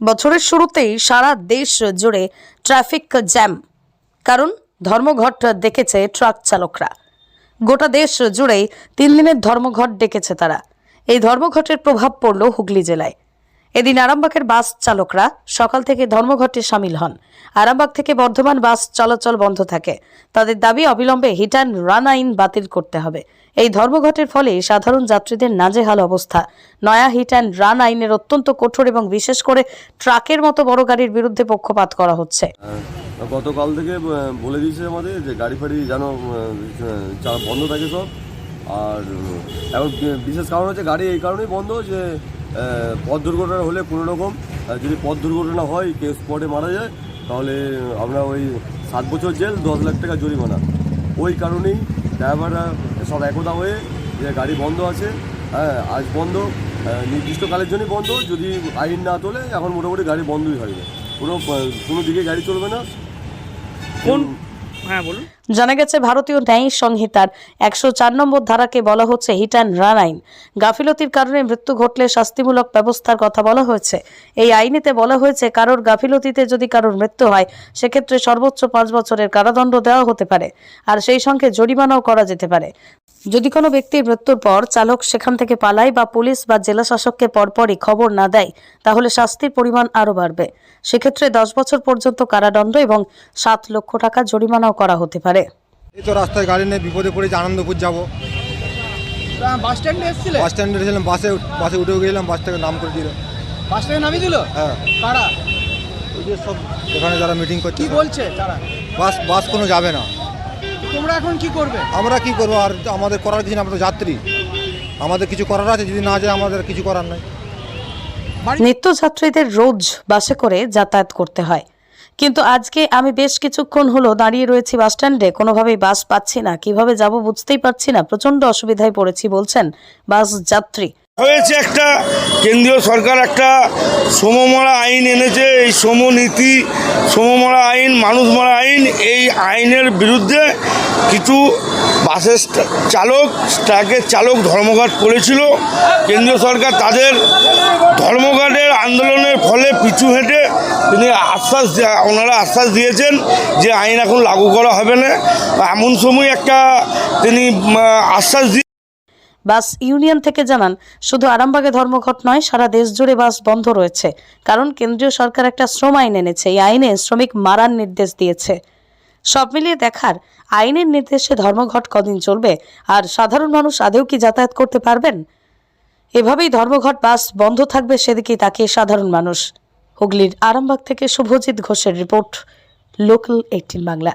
বছরের শুরুতেই সারা দেশ জুড়ে ট্রাফিক জ্যাম, কারণ ধর্মঘট ডেকেছে ট্রাক চালকরা। গোটা দেশ জুড়েই 3 দিনের ধর্মঘট ডেকেছে তারা। এই ধর্মঘটের প্রভাব পড়ল হুগলি জেলায়। এদিন আরামবাগের বাস চালকরা সকাল থেকে ধর্মঘটে সামিল হন। আরামবাগ থেকে বর্ধমান বাস চলাচল বন্ধ থাকে। তাদের দাবি অবিলম্বে হিট অ্যান্ড রান আইন বাতিল করতে হবে। এই ধর্মঘটের ফলে সাধারণ যাত্রীদের নাজেহাল অবস্থা। নয়া হিট অ্যান্ড রান আইনের অত্যন্ত কঠোর এবং বিশেষ করে ট্রাকের মতো বড় গাড়ির বিরুদ্ধে পক্ষপাত করা হচ্ছে। গতকাল থেকে বলে দিয়েছে আমাদের যে গাড়ি ফাড়ি যেন বন্ধ থাকে সব। আর এখন বিশেষ কারণ হচ্ছে গাড়ি এই কারণেই বন্ধ যে পথ দুর্ঘটনা হলে কোনো রকম যদি পথ দুর্ঘটনা হয় কেউ স্পটে মারা যায় তাহলে আমরা ওই 7 বছর জেল 10 লাখ টাকা জরিমানা। ওই কারণেই ড্রাইভাররা সব একতা হয়ে যে গাড়ি বন্ধ আছে, আজ বন্ধ, নির্দিষ্টকালের জন্যই বন্ধ। যদি আইন না তোলে এখন মোটামুটি গাড়ি বন্ধই হবে, কোনো দিকে গাড়ি চলবে না। বলুন। জানা গেছে ভারতীয় ন্যায় সংহিতার 104 নম্বর ধারাকে বলা হচ্ছে হিট অ্যান্ড রান আইন। গাফিলতির কারণে মৃত্যু ঘটলে শাস্তিমূলক ব্যবস্থার কথা বলা হয়েছে। এই আইনেতে বলা হয়েছে কারোর গাফিলতিতে যদি কারোর মৃত্যু হয় সেক্ষেত্রে সর্বোচ্চ 5 বছরের কারাদণ্ড দেওয়া হতে পারে, আর সেই সঙ্গে জরিমানাও করা যেতে পারে। যদি কোনো ব্যক্তির মৃত্যুর পর চালক সেখান থেকে পালায় বা পুলিশ বা জেলা শাসককে পরপরই খবর না দেয় তাহলে শাস্তির পরিমাণ আরও বাড়বে। সেক্ষেত্রে 10 বছর পর্যন্ত কারাদণ্ড এবং 7 লক্ষ টাকা জরিমানাও করা হতে পারে। এই তো রাস্তায় গাড়ি নিয়ে বিপদে পড়েছি, আনন্দপুর যাবো। বাস স্ট্যান্ডে এসেছিলে? বাস স্ট্যান্ডে এসেছিলাম, বাসে উঠে গেলাম, বাস থেকে নাম করে দিল। বাস থেকে নামিয়ে দিল? হ্যাঁ। কারা? ওই যে সব এখানে যারা মিটিং করছে। কি বলছে তারা? বাস কোনো যাবে না। তোমরা এখন কি করবে? আমরা কি করবো, আর আমাদের করার কিছু না, আমরা তো যাত্রী, আমাদের কিছু করার আছে, যদি না যায় আমাদের কিছু করার নাই। নিত্যযাত্রীদের রোজ বাসে করে যাতায়াত করতে হয়, কিন্তু আজকে আমি বেশ কিছুক্ষণ হলো দাঁড়িয়ে রয়েছি বাস স্ট্যান্ডে, কোনোভাবেই বাস পাচ্ছি না। কিভাবে যাব বুঝতেই পারছি না, প্রচন্ড অসুবিধায় পড়েছি বলছেন বাস যাত্রী। হয়েছে একটা কেন্দ্রীয় সরকার একটা সমমরা আইন এনেছে। এই সমনীতি সমমরা আইন, মানুষ মারা আইন, এই আইনের বিরুদ্ধে কিছু বাসের চালক, ট্রাকের চালক ধর্মঘট করেছিল। কেন্দ্রীয় সরকার তাদের ধর্মঘটের আন্দোলনের ফলে পিছু হেঁটে ওনারা আশ্বাস দিয়েছেন যে আইন এখন লাগু করা হবে না। এমন সময় একটা তিনি আশ্বাস দিয়ে বাস ইউনিয়ন থেকে জানান, শুধু আরামবাগে ধর্মঘট নয়, সারা দেশ জুড়ে বাস বন্ধ রয়েছে, কারণ কেন্দ্রীয় সরকার একটা শ্রম আইন এনেছে। এই আইনে শ্রমিক মারার নির্দেশ দিয়েছে। সব মিলিয়ে দেখার আইনের নির্দেশে ধর্মঘট কদিন চলবে, আর সাধারণ মানুষ আদৌ কি যাতায়াত করতে পারবেন? এভাবেই ধর্মঘট বাস বন্ধ থাকবে সেদিকেই তাকিয়ে সাধারণ মানুষ। হুগলির আরামবাগ থেকে শুভজিৎ ঘোষের রিপোর্ট, লোকাল 18 বাংলা।